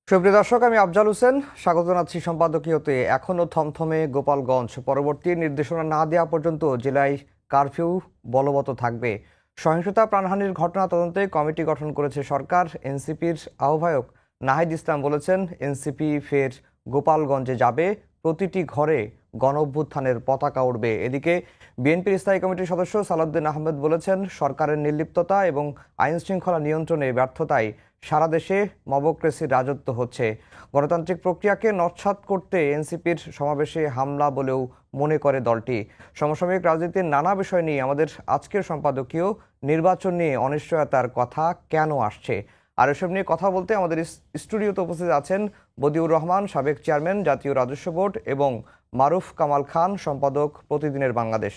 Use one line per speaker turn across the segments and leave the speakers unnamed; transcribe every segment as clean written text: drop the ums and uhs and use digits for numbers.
সুপ্রিয় দর্শক, আমি আফজাল হোসেন স্বাগত জানাচ্ছি সম্পাদকীয়তে। এখনও থমথমে গোপালগঞ্জ। পরবর্তী নির্দেশনা না দেওয়া পর্যন্ত জেলায় কারফিউ বলবৎ থাকবে। সহিংসতা প্রাণহানির ঘটনা তদন্তে কমিটি গঠন করেছে সরকার। এনসিপির আহ্বায়ক নাহিদ ইসলাম বলেছেন, এনসিপি ফের গোপালগঞ্জে যাবে, প্রতিটি ঘরে গণঅভ্যুত্থানের পতাকা উঠবে। এদিকে বিএনপির স্থায়ী কমিটির সদস্য সালাউদ্দিন আহমেদ বলেছেন, সরকারের নির্লিপ্ততা এবং আইন শৃঙ্খলা নিয়ন্ত্রণে ব্যর্থতায় সারা দেশে মবক্রেসির রাজত্ব হচ্ছে। গণতান্ত্রিক প্রক্রিয়াকে নস্যাৎ করতে এনসিপির সমাবেশে হামলা বলেও মনে করে দলটি। সমসাময়িক রাজনীতির নানা বিষয় নিয়ে আমাদের আজকের সম্পাদকীয় নির্বাচন নিয়ে অনিশ্চয়তার কথা কেন আসছে, আর এসব নিয়ে কথা বলতে আমাদের স্টুডিওতে উপস্থিত আছেন বদিউর রহমান, সাবেক চেয়ারম্যান জাতীয় রাজস্ব বোর্ড, এবং মারুফ কামাল খান, সম্পাদক প্রতিদিনের বাংলাদেশ।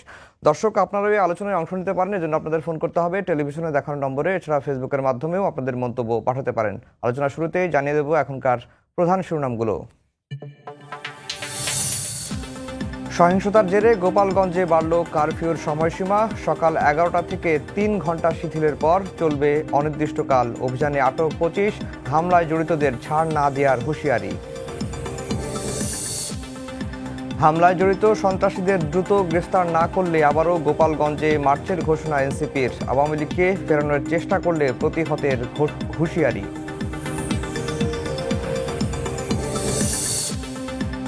দর্শক, আপনারা এই আলোচনায় অংশ নিতে পারেন, এজন্য আপনাদের ফোন করতে হবে টেলিভিশনে দেখানো নম্বরে। এছাড়া ফেসবুকের মাধ্যমেও আপনাদের মন্তব্য পাঠাতে পারেন। আলোচনা শুরুতেই জানিয়ে দেব এখনকার প্রধান শিরোনামগুলো। সহিংসতার জেরে গোপালগঞ্জে বাড়ল কারফিউর সময়সীমা। সকাল 11টা থেকে 3 ঘন্টা শিথিলের পর চলবে অনির্দিষ্টকাল। অভিযানে আটক 25, হামলায় জড়িতদের ছাড় না দেওয়ার হুঁশিয়ারি। হামলায় জড়িত সন্ত্রাসীদের দ্রুত গ্রেফতার না করলে আবারও গোপালগঞ্জে মার্চের ঘোষণা এনসিপির। আওয়ামী লীগকে ফেরানোর চেষ্টা করলে প্রতিহতের হুঁশিয়ারি।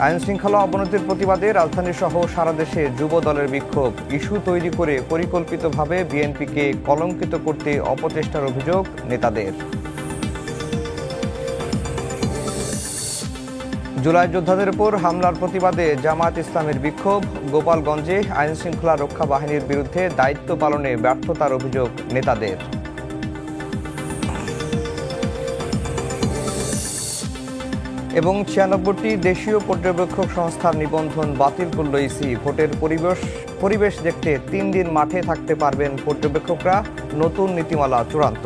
আইন শৃঙ্খলা অবনতির প্রতিবাদে রাজধানী সহ সারা দেশে যুব দলের বিক্ষোভ। ইস্যু তৈরি করে পরিকল্পিতভাবে বিএনপিকে কলঙ্কিত করতে অপচেষ্টার অভিযোগ নেতাদের। জুলাই যোদ্ধাদের উপর হামলার প্রতিবাদে জামায়াত ইসলামের বিক্ষোভ। গোপালগঞ্জে আইন শৃঙ্খলা রক্ষা বাহিনীর বিরুদ্ধে দায়িত্ব পালনে ব্যর্থতার অভিযোগ নেতাদের। এবং 96টি দেশীয় পর্যবেক্ষক সংস্থার নিবন্ধন বাতিল করল ইসি। ভোটের পরিবেশ দেখতে 3 দিন মাঠে থাকতে পারবেন পর্যবেক্ষকরা। নতুন নীতিমালা চূড়ান্ত।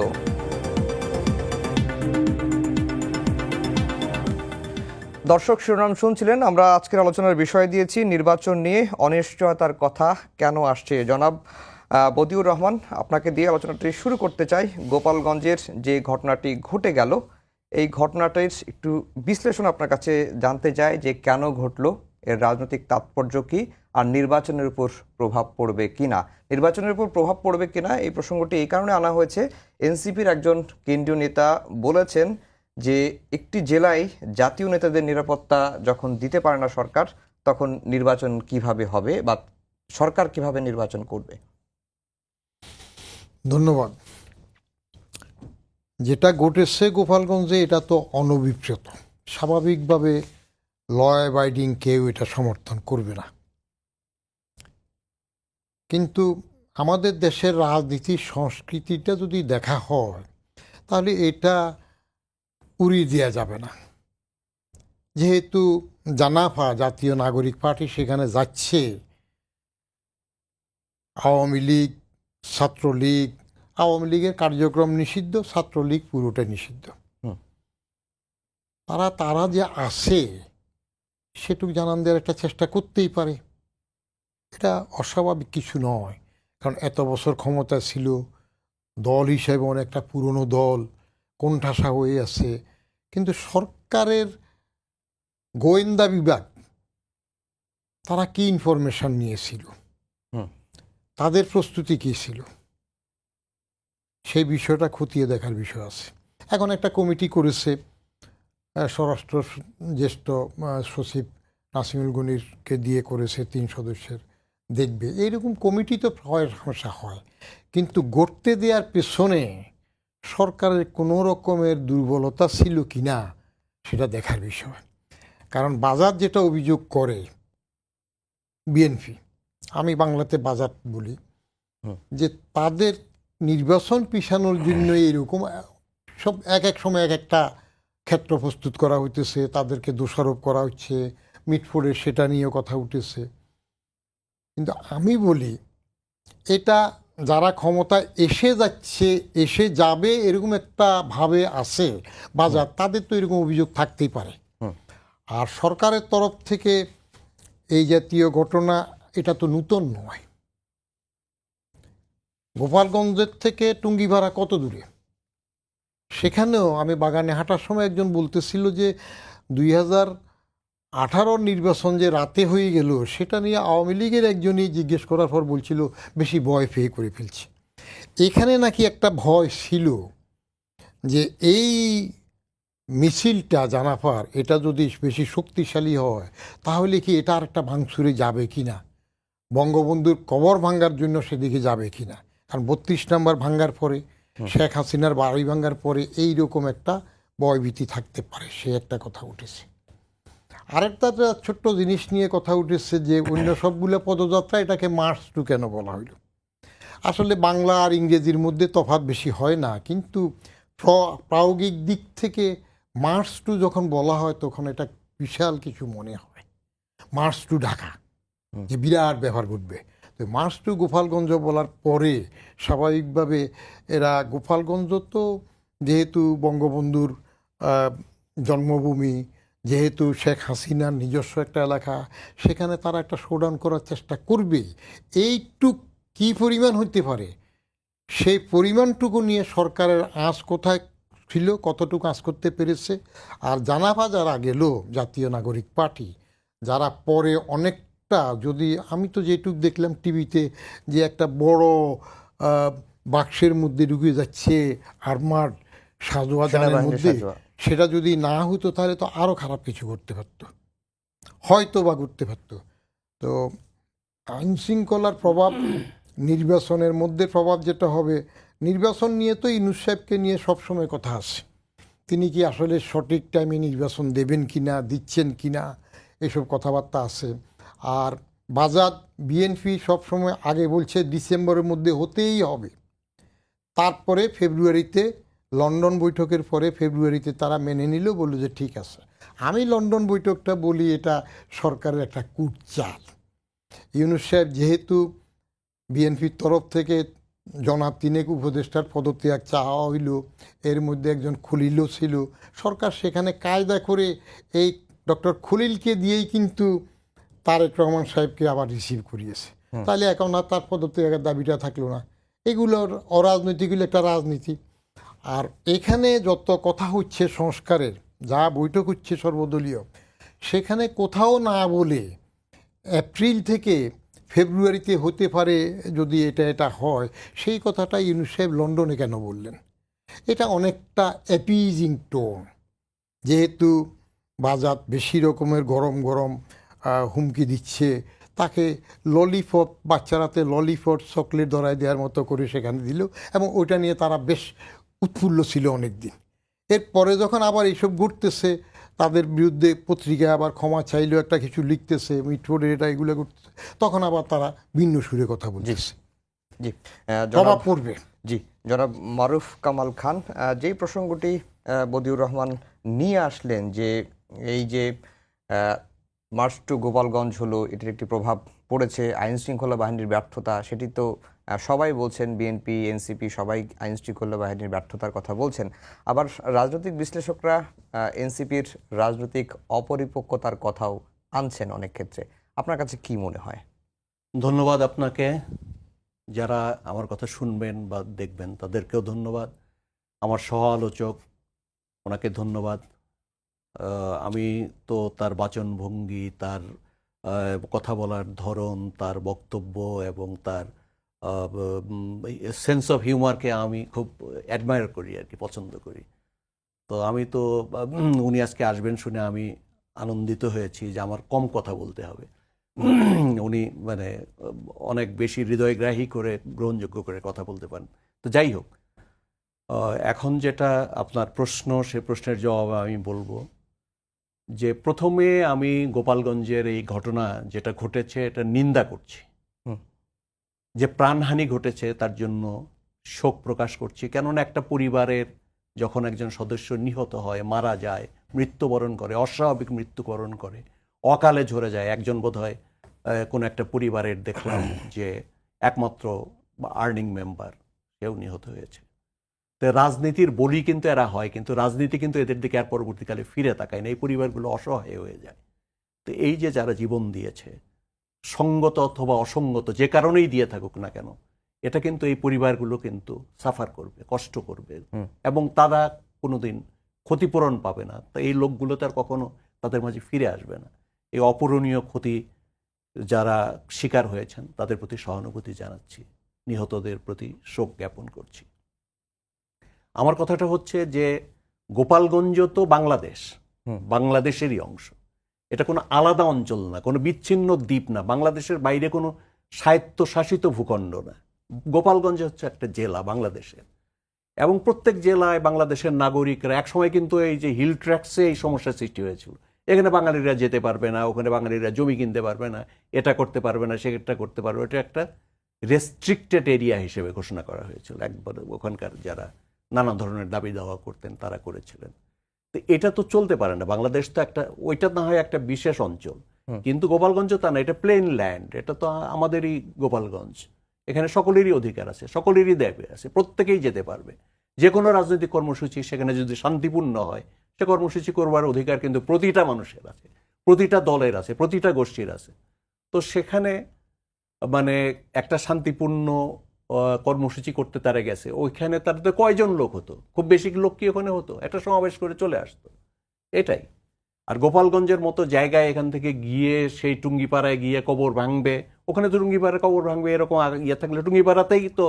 দর্শক, শিরোনাম শুনছিলেন। আমরা আজকের আলোচনার বিষয় দিয়েছি নির্বাচন নিয়ে অনিশ্চয়তার কথা কেন আসছে। জনাব বদিউর রহমান, আপনাকে দিয়ে আলোচনাটি শুরু করতে চাই। গোপালগঞ্জের যে ঘটনাটি ঘটে গেল, এই ঘটনাটির একটু বিশ্লেষণ আপনার কাছে জানতে চাই, যে কেন ঘটলো, এর রাজনৈতিক তাৎপর্য কি, আর নির্বাচনের উপর প্রভাব পড়বে কিনা। নির্বাচনের উপর প্রভাব পড়বে কিনা এই প্রসঙ্গটি এই কারণে আনা হয়েছে, এনসিপির একজন কেন্দ্রীয় নেতা বলেছেন যে একটি জেলায় জাতীয় নেতাদের নিরাপত্তা যখন দিতে পারে না সরকার, তখন নির্বাচন কিভাবে হবে বা সরকার কিভাবে নির্বাচন করবে।
ধন্যবাদ। যেটা ঘটেছে গোপালগঞ্জে, এটা তো অনভিপ্রেত। স্বাভাবিকভাবে ল অ্যাবাইডিং কেউ এটা সমর্থন করবে না। কিন্তু আমাদের দেশের রাজনীতির সংস্কৃতিটা যদি দেখা হয়, তাহলে এটা উড়িয়ে দেওয়া যাবে না। যেহেতু জানাফা জাতীয় নাগরিক পার্টি সেখানে যাচ্ছে, আওয়ামী লীগ, ছাত্রলীগ, আওয়ামী লীগের কার্যক্রম নিষিদ্ধ, ছাত্রলীগ পুরোটাই নিষিদ্ধ। তারা যে আসে সেটুকু জানান দেওয়ার একটা চেষ্টা করতেই পারে। এটা অস্বাভাবিক কিছু নয়, কারণ এত বছর ক্ষমতা ছিল, দল হিসেবে অনেকটা পুরনো দল, কোণঠাসা হয়ে আছে। কিন্তু সরকারের গোয়েন্দা বিভাগ তারা কি ইনফরমেশন নিয়েছিল, তাদের প্রস্তুতি কী ছিল, সেই বিষয়টা খতিয়ে দেখার বিষয় আছে। এখন একটা কমিটি করেছে, স্বরাষ্ট্র জ্যেষ্ঠ সচিব নাসিমুল গনিরকে দিয়ে করেছে, 3 সদস্যের, দেখবে। এইরকম কমিটি তো সমস্যা হয়, কিন্তু গড়তে দেওয়ার পেছনে সরকারের কোনো রকমের দুর্বলতা ছিল কি না সেটা দেখার বিষয়। কারণ বাজার যেটা অভিযোগ করে বিএনপি, আমি বাংলাতে বাজার বলি, যে তাদের নির্বাচন পিছানোর জন্য এইরকম সব এক সময় এক একটা ক্ষেত্র প্রস্তুত করা হইতেছে, তাদেরকে দোষারোপ করা হচ্ছে। মিটফোর্ডের সেটা নিয়ে কথা উঠেছে। কিন্তু আমি বলি, এটা যারা ক্ষমতায় এসে যাচ্ছে, এসে যাবে এরকম একটা ভাবে আছে বাজার, তাদের তো এরকম অভিযোগ থাকতেই পারে। আর সরকারের তরফ থেকে এই জাতীয় ঘটনা, এটা তো নূতন নয়। গোপালগঞ্জের থেকে টুঙ্গিপাড়া কত দূরে, সেখানেও আমি বাগানে হাঁটার সময় একজন বলতেছিল যে 2018 নির্বাচন যে রাতে হয়ে গেল সেটা নিয়ে আওয়ামী লীগের একজনই জিজ্ঞেস করার পর বলছিল বেশি ভয় পেয়ে করে ফেলছে। এখানে নাকি একটা ভয় ছিল যে এই মিছিলটা জানাফার এটা যদি বেশি শক্তিশালী হয় তাহলে কি এটা আর একটা ভাঙচুরে যাবে কি না, বঙ্গবন্ধুর কবর ভাঙ্গার জন্য সেদিকে যাবে কি না। কারণ 32 নম্বর ভাঙ্গার পরে, শেখ হাসিনার বাড়ি ভাঙ্গার পরে এইরকম একটা ভয়ভীতি থাকতে পারে, সে একটা কথা উঠেছে। আরেকটা ছোট্ট জিনিস নিয়ে কথা উঠেছে যে অন্য সবগুলো পদযাত্রা এটাকে মার্চ টু কেন বলা হইল। আসলে বাংলা আর ইংরেজির মধ্যে তফাৎ বেশি হয় না, কিন্তু প্রায়োগিক দিক থেকে মার্চ টু যখন বলা হয় তখন এটা বিশাল কিছু মনে হয়। মার্চ টু ঢাকা, যে বিরাট ব্যাপার ঘটবে। তো মার্চ টু গোপালগঞ্জ বলার পরে স্বাভাবিকভাবে এরা গোপালগঞ্জ তো যেহেতু বঙ্গবন্ধুর জন্মভূমি, যেহেতু শেখ হাসিনার নিজস্ব একটা এলাকা, সেখানে তারা একটা শোডাউন করার চেষ্টা করবে। এইটুক কী পরিমাণ হইতে পারে সেই পরিমাণটুকু নিয়ে সরকারের আঁচ কোথায় ছিল, কতটুকু আঁচ করতে পেরেছে। আর জানাফা যারা গেল জাতীয় নাগরিক পার্টি, যারা পরে অনেকটা, যদি আমি তো যেটুক দেখলাম টিভিতে যে একটা বড় বাক্সের মধ্যে ঢুকে যাচ্ছে আর্মার সাজোয়া জানের মধ্যে, সেটা যদি না হতো তাহলে তো আরও খারাপ কিছু করতে পারত, হয়তো বা করতে পারত। তো আইন শৃঙ্খলার প্রভাব, নির্বাচনের মধ্যে প্রভাব যেটা হবে, নির্বাচন নিয়ে তো ইউনূস সাহেবকে নিয়ে সবসময় কথা আছে, তিনি কি আসলে সঠিক টাইমে নির্বাচন দেবেন কি না, দিচ্ছেন কি না, এসব কথাবার্তা আছে। আর বাজার বিএনপি সবসময় আগে বলছে ডিসেম্বরের মধ্যে হতেই হবে, তারপরে ফেব্রুয়ারিতে লন্ডন বৈঠকের পরে ফেব্রুয়ারিতে তারা মেনে নিল, বলল যে ঠিক আছে। আমি লন্ডন বৈঠকটা বলি এটা সরকারের একটা কুটচাল। ইউনূস সাহেব যেহেতু বিএনপির তরফ থেকে জনাব তিনেক উপদেষ্টার পদত্যাগ চাওয়া হইল, এর মধ্যে একজন খলিলও ছিল, সরকার সেখানে কায়দা করে এই ডক্টর খলিলকে দিয়েই কিন্তু তারেক রহমান সাহেবকে আবার রিসিভ করিয়েছে। তাহলে এখন আর তার পদত্যাগের দাবিটা থাকলো না। এগুলোর অরাজনৈতিকগুলো একটা রাজনীতি। আর এখানে যত কথা হচ্ছে সংস্কারের, যা বৈঠক হচ্ছে সর্বদলীয়, সেখানে কোথাও না বলে এপ্রিল থেকে ফেব্রুয়ারিতে হতে পারে যদি এটা হয়, সেই কথাটা ইউনূস সাহেব লন্ডনে কেন বললেন? এটা অনেকটা অ্যাপিজিং টোন, যেহেতু বাজার বেশি রকমের গরম গরম হুমকি দিচ্ছে, তাকে ললিপপ, বাচ্চারাতে ললিপপ চকলেট ধরায় দেওয়ার মতো করে সেখানে দিল, এবং ওইটা নিয়ে তারা বেশ উৎফুল্ল ছিল অনেক দিন। এরপরে যখন আবার এইসব ঘটতেছে, তাদের বিরুদ্ধে পত্রিকায় আবার ক্ষমা চাইলেও একটা কিছু লিখতেছে, মিটফোর্ডের এটা এগুলো করতেছে, তখন আবার তারা ভিন্ন সুরে কথা বলতেছে।
জি,
প্রভাব পড়বে।
জি, জনাব মারুফ কামাল খান, যেই প্রসঙ্গটি বদিউর রহমান নিয়ে আসলেন যে এই যে মার্চ টু গোপালগঞ্জ হলো, এটির একটি প্রভাব পড়েছে আইন শৃঙ্খলা বাহিনীর ব্যর্থতা, সেটি তো সবাই বলছেন, বিএনপি, এনসিপি সবাই আইন শৃঙ্খলা বাহিনীর ব্যর্থতার কথা বলছেন। আবার রাজনৈতিক বিশ্লেষকরা এনসিপির রাজনৈতিক অপরিপক্কতার কথাও আনছেন অনেক ক্ষেত্রে। আপনার কাছে কি মনে হয়?
ধন্যবাদ আপনাকে, যারা আমার কথা শুনবেন বা দেখবেন তাদেরকেও ধন্যবাদ, আমার সহ আলোচক ওনাকে ধন্যবাদ। আমি তো তার বাচনভঙ্গি, তার কথা বলার ধরন, তার বক্তব্য এবং তার সেন্স অফ হিউমারকে আমি খুব অ্যাডমায়ার করি আর কি, পছন্দ করি। তো আমি তো উনি আজকে আসবেন শুনে আমি আনন্দিত হয়েছি যে আমার কম কথা বলতে হবে। উনি মানে অনেক বেশি হৃদয়গ্রাহী করে, গ্রহণযোগ্য করে কথা বলতে পারেন। তো যাই হোক, এখন যেটা আপনার প্রশ্ন, সে প্রশ্নের জবাব আমি বলবো যে প্রথমে আমি গোপালগঞ্জের এই ঘটনা যেটা ঘটেছে এটা নিন্দা করছি, যে প্রাণহানি ঘটেছে তার জন্য শোক প্রকাশ করছি। কেননা একটা পরিবারের যখন একজন সদস্য নিহত হয়, মারা যায়, মৃত্যুবরণ করে, অস্বাভাবিক মৃত্যুবরণ করে, অকালে ঝরে যায়, একজন বোধহয় কোনো একটা পরিবারের দেখলাম যে একমাত্র আর্নিং মেম্বার, সেও নিহত হয়েছে। তো রাজনীতির বলি কিন্তু এরা হয়, কিন্তু রাজনীতি কিন্তু এদের দিকে আর পরবর্তীকালে ফিরে তাকায় না, এই পরিবারগুলো অসহায় হয়ে যায়। তো এই যে যারা জীবন দিয়েছে, সঙ্গত অথবা অসঙ্গত যে কারণেই দিয়ে থাকুক না কেন, এটা কিন্তু এই পরিবারগুলো কিন্তু সাফার করবে, কষ্ট করবে, এবং তারা কোনোদিন ক্ষতিপূরণ পাবে না। তো এই লোকগুলো তার কখনো তাদের মাঝে ফিরে আসবে না। এই অপূরণীয় ক্ষতি যারা শিকার হয়েছেন তাদের প্রতি সহানুভূতি জানাচ্ছি, নিহতদের প্রতি শোক জ্ঞাপন করছি। আমার কথাটা হচ্ছে যে গোপালগঞ্জ তো বাংলাদেশ, বাংলাদেশেরই অংশ। এটা কোনো আলাদা অঞ্চল না, কোনো বিচ্ছিন্ন দ্বীপ না, বাংলাদেশের বাইরে কোনো স্বায়ত্তশাসিত ভূখণ্ড না। গোপালগঞ্জ হচ্ছে একটা জেলা বাংলাদেশের, এবং প্রত্যেক জেলায় বাংলাদেশের নাগরিকরা একসময় কিন্তু এই যে হিল ট্র্যাক্সে এই সমস্যার সৃষ্টি হয়েছিল। এখানে বাঙালিরা যেতে পারবে না, ওখানে বাঙালিরা জমি কিনতে পারবে না, এটা করতে পারবে না, সেটা করতে পারবে। এটা একটা রেস্ট্রিক্টেড এরিয়া হিসেবে ঘোষণা করা হয়েছিল একবার, ওখানকার যারা নানা ধরনের দাবি দাওয়া করতেন তারা করেছিলেন। তো এটা তো চলতে পারে না, বাংলাদেশ তো একটা, ওইটা না হয় একটা বিশেষ অঞ্চল, কিন্তু গোপালগঞ্জ তা না, এটা প্লেন ল্যান্ড, এটা তো আমাদেরই গোপালগঞ্জ। এখানে সকলেরই অধিকার আছে, সকলেরই দাবি আছে, প্রত্যেকেই যেতে পারবে। যে কোনো রাজনৈতিক কর্মসূচি সেখানে যদি শান্তিপূর্ণ হয়, সে কর্মসূচি করবার অধিকার কিন্তু প্রতিটা মানুষের আছে, প্রতিটা দলের আছে, প্রতিটা গোষ্ঠীর আছে। তো সেখানে মানে একটা শান্তিপূর্ণ কর্মসূচি করতে তারা গেছে, ওইখানে তার তো কয়জন লোক হতো, খুব বেশি লোক কি ওখানে হতো, একটা সমাবেশ করে চলে আসতো, এটাই। আর গোপালগঞ্জের মতো জায়গায় এখান থেকে গিয়ে সেই টুঙ্গিপাড়ায় গিয়ে কবর ভাঙবে, ওখানে তো টুঙ্গিপাড়ায় কবর ভাঙবে, এরকম ইয়ে থাকলে টুঙ্গিপাড়াতেই তো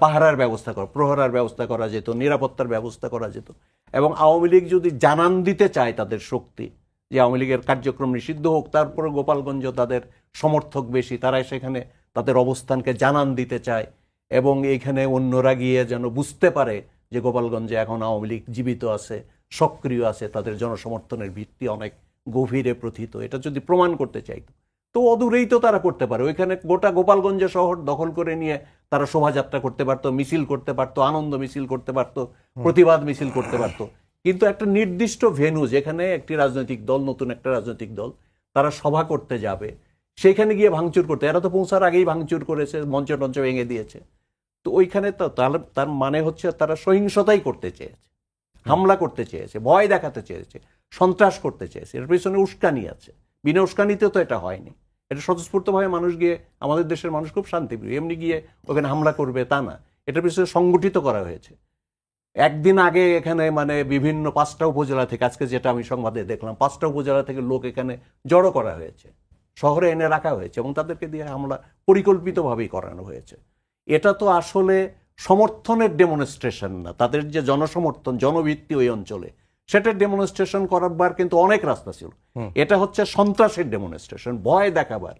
পাহারার ব্যবস্থা করা, প্রহরার ব্যবস্থা করা যেত, নিরাপত্তার ব্যবস্থা করা যেত। এবং আওয়ামী লীগ যদি জানান দিতে চায় তাদের শক্তি, যে আওয়ামী লীগের কার্যক্রম নিষিদ্ধ হোক, তারপরে গোপালগঞ্জ তাদের সমর্থক বেশি, তারাই সেখানে তাদের অবস্থানকে জানান দিতে চায়, এবং এইখানে অন্যরা গিয়ে যেন বুঝতে পারে যে গোপালগঞ্জে এখন আওয়ামী লীগ জীবিত আছে, সক্রিয় আছে, তাদের জনসমর্থনের ভিত্তি অনেক গভীরে প্রথিত, এটা যদি প্রমাণ করতে চাইতো তো অদূরেই তো তারা করতে পারে। ওইখানে গোটা গোপালগঞ্জ শহর দখল করে নিয়ে তারা শোভাযাত্রা করতে পারতো, মিছিল করতে পারতো, আনন্দ মিছিল করতে পারতো, প্রতিবাদ মিছিল করতে পারতো। কিন্তু একটা নির্দিষ্ট ভেন্যু, যেখানে একটি রাজনৈতিক দল, নতুন একটা রাজনৈতিক দল, তারা সভা করতে যাবে, সেখানে গিয়ে ভাঙচুর করতে, এরা তো পৌঁছার আগেই ভাঙচুর করেছে, মঞ্চ টঞ্চ ভেঙে দিয়েছে। তো ওইখানে তো তার মানে হচ্ছে তারা সহিংসতাই করতে চেয়েছে, হামলা করতে চেয়েছে, ভয় দেখাতে চেয়েছে, সন্ত্রাস করতে চেয়েছে। এর পিছনে উস্কানি আছে, বিনা উস্কানিতেও তো এটা হয়নি। এটা স্বতঃস্ফূর্তভাবে মানুষ গিয়ে, আমাদের দেশের মানুষ খুব শান্তিপ্রিয়, এমনি গিয়ে ওখানে হামলা করবে তা না, এটার পিছনে সংগঠিত করা হয়েছে। একদিন আগে এখানে মানে বিভিন্ন 5টা উপজেলা থেকে, আজকে যেটা আমি সংবাদে দেখলাম, 5টা উপজেলা থেকে লোক এখানে জড়ো করা হয়েছে, শহরে এনে রাখা হয়েছে, এবং তাদেরকে দিয়ে হামলা পরিকল্পিতভাবেই করানো হয়েছে। এটা তো আসলে সমর্থনের ডেমনস্ট্রেশন না, তাদের যে জনসমর্থন, জনভিত্তি ওই অঞ্চলে, সেটার ডেমনস্ট্রেশন করাবার কিন্তু অনেক রাস্তা ছিল। এটা হচ্ছে সন্ত্রাসের ডেমনস্ট্রেশন, ভয় দেখাবার।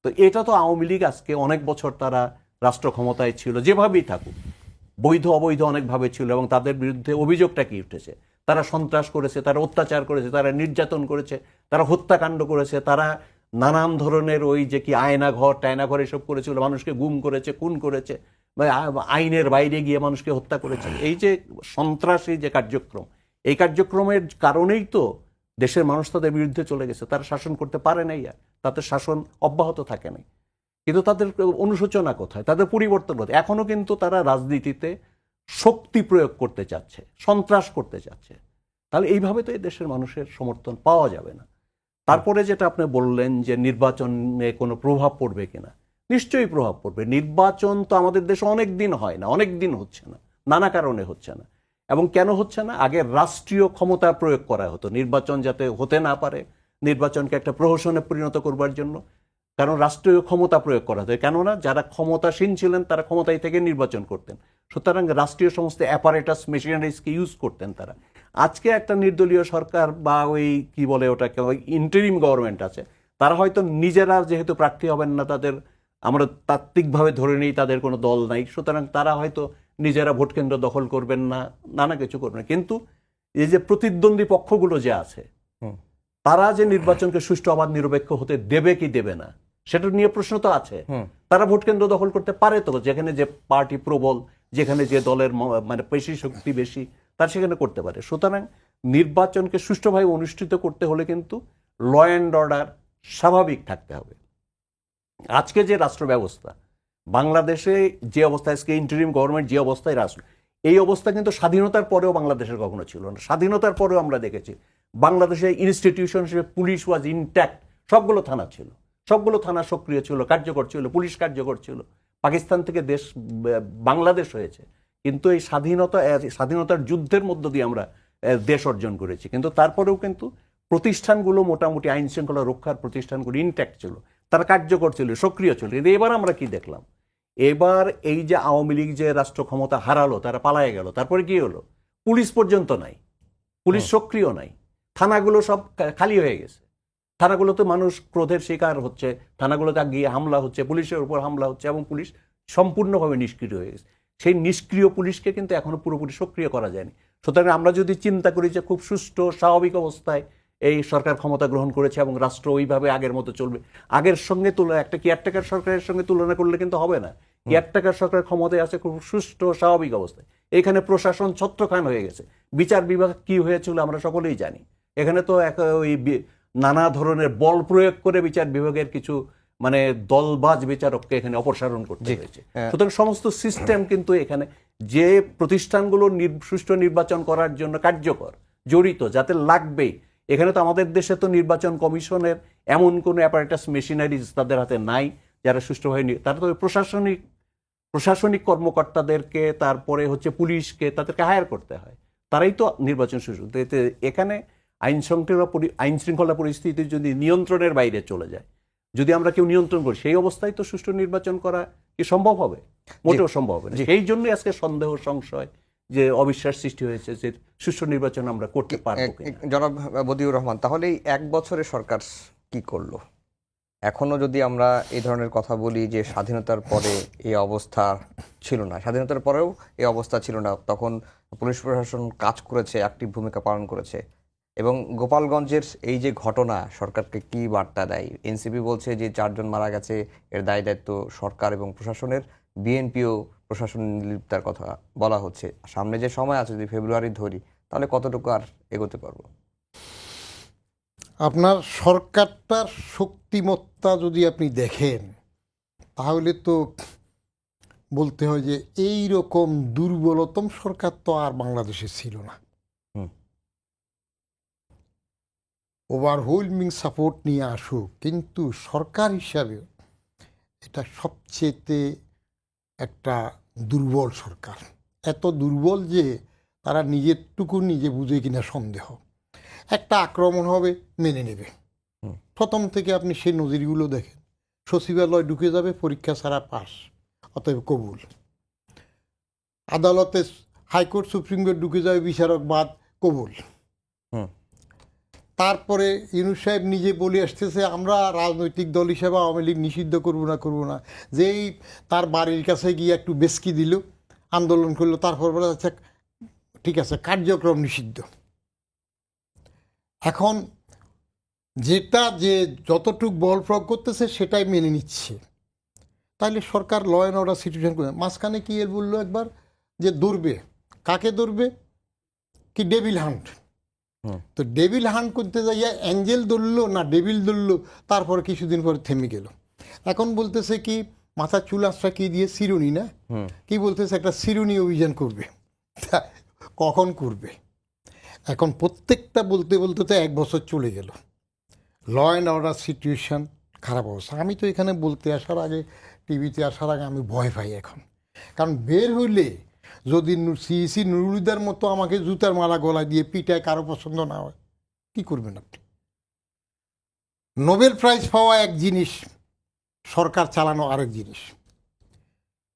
তো এটা তো আওয়ামী লীগ আজকে অনেক বছর তারা রাষ্ট্র ক্ষমতায় ছিল, যেভাবেই থাকুক, বৈধ অবৈধ অনেকভাবে ছিল, এবং তাদের বিরুদ্ধে অভিযোগটা কি উঠেছে, তারা সন্ত্রাস করেছে, তারা অত্যাচার করেছে, তারা নির্যাতন করেছে, তারা হত্যাকাণ্ড করেছে, তারা নানান ধরনের ওই যে কি আয়নাঘর টায়নাঘর এসব করেছিল, মানুষকে গুম করেছে, খুন করেছে, আইনের বাইরে গিয়ে মানুষকে হত্যা করেছে। এই যে সন্ত্রাসী যে কার্যক্রম, এই কার্যক্রমের কারণেই তো দেশের মানুষ তাদের বিরুদ্ধে চলে গেছে, তারা শাসন করতে পারে নাই, আর তাদের শাসন অব্যাহত থাকে নাই। কিন্তু তাদের অনুশোচনা কোথায়, তাদের পরিবর্তন কোথায়? এখনো কিন্তু তারা রাজনীতিতে শক্তি প্রয়োগ করতে চাচ্ছে, সন্ত্রাস করতে চাচ্ছে। তাহলে এইভাবে তো এই দেশের মানুষের সমর্থন পাওয়া যাবে না। তারপরে যেটা আপনি বললেন যে নির্বাচনে কোনো প্রভাব পড়বে কিনা, নিশ্চয়ই প্রভাব পড়বে। নির্বাচন তো আমাদের দেশে অনেক দিন হয় না, অনেক দিন হচ্ছে না, নানা কারণে হচ্ছে না। এবং কেন হচ্ছে না? আগে রাষ্ট্রীয় ক্ষমতা প্রয়োগ করা হতো নির্বাচন যাতে হতে না পারে, নির্বাচনকে একটা প্রহসনে পরিণত করবার জন্য, কারণ রাষ্ট্রীয় ক্ষমতা প্রয়োগ করা হতো। কেননা যারা ক্ষমতাসীন ছিলেন তারা ক্ষমতায় থেকে নির্বাচন করতেন, সুতরাং রাষ্ট্রীয় সমস্ত অ্যাপারেটাস মেশিনারিজকে ইউজ করতেন তারা। আজকে একটা নির্দলীয় সরকার বা ওই কি বলে ওটাকে, ওই ইন্টারিম গভর্নমেন্ট আছে, তারা হয়তো নিজেরা যেহেতু প্রার্থী হবেন না, তাদের আমরা তাত্ত্বিকভাবে ধরে নিই তাদের কোনো দল নাই, সুতরাং তারা হয়তো নিজেরা ভোট কেন্দ্র দখল করবেন না, নানা কিছু করবেন। কিন্তু এই যে প্রতিদ্বন্দ্বী পক্ষগুলো যে আছে, তারা যে নির্বাচনকে সুষ্ঠু অবাধ নিরপেক্ষ হতে দেবে কি দেবে না, সেটা নিয়ে প্রশ্ন তো আছে। তারা ভোট কেন্দ্র দখল করতে পারে তো, যেখানে যে পার্টি প্রবল, যেখানে যে দলের মানে পেশি শক্তি বেশি, তারা সেখানে করতে পারে। সুতরাং নির্বাচনকে সুষ্ঠুভাবে অনুষ্ঠিত করতে হলে কিন্তু ল অ্যান্ড অর্ডার স্বাভাবিক থাকতে হবে। আজকে যে রাষ্ট্র ব্যবস্থা বাংলাদেশে, যে অবস্থায় আজকে ইন্টারিম গভর্নমেন্ট যে অবস্থায় রাষ্ট্র, এই অবস্থা কিন্তু স্বাধীনতার পরেও বাংলাদেশের কখনো ছিল না। স্বাধীনতার পরেও আমরা দেখেছি বাংলাদেশের ইনস্টিটিউশন হিসেবে পুলিশ ওয়াজ ইনট্যাক্ট, সবগুলো থানা ছিল, সবগুলো থানা সক্রিয় ছিল, কার্যকর ছিল, পুলিশ কার্যকর ছিল। পাকিস্তান থেকে দেশ বাংলাদেশ হয়েছে, কিন্তু এই স্বাধীনতার যুদ্ধের মধ্য দিয়ে আমরা দেশ অর্জন করেছি, কিন্তু তারপরেও কিন্তু প্রতিষ্ঠানগুলো মোটামুটি আইন শৃঙ্খলা রক্ষার প্রতিষ্ঠানগুলো ইনট্যাক্ট ছিল, তারা কার্যকর ছিল, সক্রিয় ছিল। কিন্তু এবার আমরা কি দেখলাম, এবার এই যে আওয়ামী লীগ যে রাষ্ট্র ক্ষমতা হারালো, তারা পালায়ে গেল, তারপরে কি হলো, পুলিশ পর্যন্ত নাই, পুলিশ সক্রিয় নাই, থানাগুলো সব খালি হয়ে গেছে, থানাগুলোতে মানুষ ক্রোধের শিকার হচ্ছে, থানাগুলোতে গিয়ে হামলা হচ্ছে, পুলিশের উপর হামলা হচ্ছে, এবং পুলিশ সম্পূর্ণভাবে নিষ্ক্রিয় হয়ে গেছে। সেই নিষ্ক্রিয় পুলিশকে কিন্তু এখনো পুরোপুরি সক্রিয় করা যায়নি। সুতরাং আমরা যদি চিন্তা করি যে খুব সুষ্ঠু স্বাভাবিক অবস্থায় এই সরকার ক্ষমতা গ্রহণ করেছে এবং রাষ্ট্র ওইভাবে আগের মতো চলবে, আগের সঙ্গে তুলনা, একটা কেয়ারটেকার সরকারের সঙ্গে তুলনা করলে কিন্তু হবে না। কেয়ারটেকার সরকার ক্ষমতায় আছে খুব সুষ্ঠু স্বাভাবিক অবস্থায়, এখানে প্রশাসন ছত্রখান হয়ে গেছে। বিচার বিভাগ কি হয়েছিল আমরা সকলেই জানি, এখানে তো ওই নানা ধরনের বল প্রয়োগ করে বিচার বিভাগের কিছু মানে দলবাজ বিচারককে এখানে অপসারণ করতে হয়েছে। সুতরাং সমস্ত সিস্টেম কিন্তু এখানে যে প্রতিষ্ঠানগুলো সুষ্ঠু নির্বাচন করার জন্য কার্যকর জড়িত, যাতে লাগবেই, এখানে তো আমাদের দেশে তো নির্বাচন কমিশনের এমন কোনো অ্যাপারেটাস মেশিনারিজ তাদের হাতে নাই যারা সুষ্ঠুভাবে, তারা তো প্রশাসনিক কর্মকর্তাদেরকে, তারপরে হচ্ছে পুলিশকে, তাদেরকে হায়ার করতে হয়, তারাই তো নির্বাচন সুষ্ঠু। এখানে আইন শৃঙ্খলা পরিস্থিতি যদি নিয়ন্ত্রণের বাইরে চলে যায়, যদি আমরা কেউ নিয়ন্ত্রণ করি, সেই অবস্থায় তো সুষ্ঠু নির্বাচন করা কি সম্ভব হবে? মোটেও সম্ভব হবে না। সেই জন্যই আজকে সন্দেহ, সংশয়, যে অবিশ্বাস সৃষ্টি হয়েছে যে সুষ্ঠু নির্বাচন আমরা করতে পারবো কিনা।
জনাব বদিউর রহমান, তাহলে এই 1 বছরে সরকার কি করলো? এখনো যদি আমরা এই ধরনের কথা বলি যে স্বাধীনতার পরে এই অবস্থা ছিল না, স্বাধীনতার পরেও এই অবস্থা ছিল না, তখন পুলিশ প্রশাসন কাজ করেছে, অ্যাক্টিভ ভূমিকা পালন করেছে, এবং গোপালগঞ্জের এই যে ঘটনা সরকারকে কি বার্তা দেয়? এনসিপি বলছে যে 4 জন মারা গেছে, এর দায় দায়িত্ব সরকার এবং প্রশাসনের, বিএনপিও প্রশাসন লিপ্তার কথা বলা হচ্ছে। সামনে যে সময় আছে, যদি ফেব্রুয়ারি ধরি, তাহলে কতটুকু আর এগোতে পারবো?
আপনার সরকারটার শক্তিমত্তা যদি আপনি দেখেন, তাহলে তো বলতে হয় যে এই রকম দুর্বলতম সরকার তো আর বাংলাদেশে ছিল না। ওভারওয়েলমিং সাপোর্ট নিয়ে আসুক, কিন্তু সরকার হিসাবে এটা সবচেয়ে একটা দুর্বল সরকার। এত দুর্বল যে তারা নিজেরটুকু নিজে বুঝে কিনা সন্দেহ। একটা আক্রমণ হবে, মেনে নেবে। প্রথম থেকে আপনি সেই নজিরগুলো দেখেন, সচিবালয় ঢুকে যাবে, পরীক্ষা ছাড়া পাস, অতএব কবুল। আদালতে হাইকোর্ট, সুপ্রিম কোর্ট ঢুকে যাবে, বিচারক বাদ, কবুল। তারপরে ইউনূস সাহেব নিজে বলে আসতেছে, আমরা রাজনৈতিক দল হিসেবে আওয়ামী লীগ নিষিদ্ধ করবো না। যেই তার বাড়ির কাছে গিয়ে একটু বেসকি দিল, আন্দোলন করলো, তারপর বলে আচ্ছা ঠিক আছে, কার্যক্রম নিষিদ্ধ। এখন যেটা যে যতটুক বল প্রয়োগ করতেছে সেটাই মেনে নিচ্ছে, তাইলে সরকার ল অ্যান্ড অর্ডার সিচুয়েশন করে। মাঝখানে কি এর বললো একবার যে ধরবে, কাকে ধরবে, কি ডেভিল হান্ট। তো ডেভিল হান্ট করতে যাইয়া অ্যাঞ্জেল ধরলো না ডেভিল ধরলো, তারপর কিছুদিন পরে থেমে গেল। এখন বলতেছে কি মাথার চুল আশ্রা কি দিয়ে চিরুনি, না কি বলতেছে একটা চিরুনি অভিযান করবে। কখন করবে? এখন প্রত্যেকটা বলতে বলতে তো 1 বছর চলে গেল। ল অ্যান্ড অর্ডার সিচুয়েশান খারাপ অবস্থা। আমি তো এখানে বলতে আসার আগে, টিভিতে আসার আগে আমি ভয় পাই এখন, কারণ বের হইলে যদি সিইসি নুরুলদার মতো আমাকে জুতার মালা গলায় দিয়ে পিটায়, কারো পছন্দ না হয়, কি করবেন আপনি? নোবেল প্রাইজ পাওয়া এক জিনিস, সরকার চালানো আরেক জিনিস।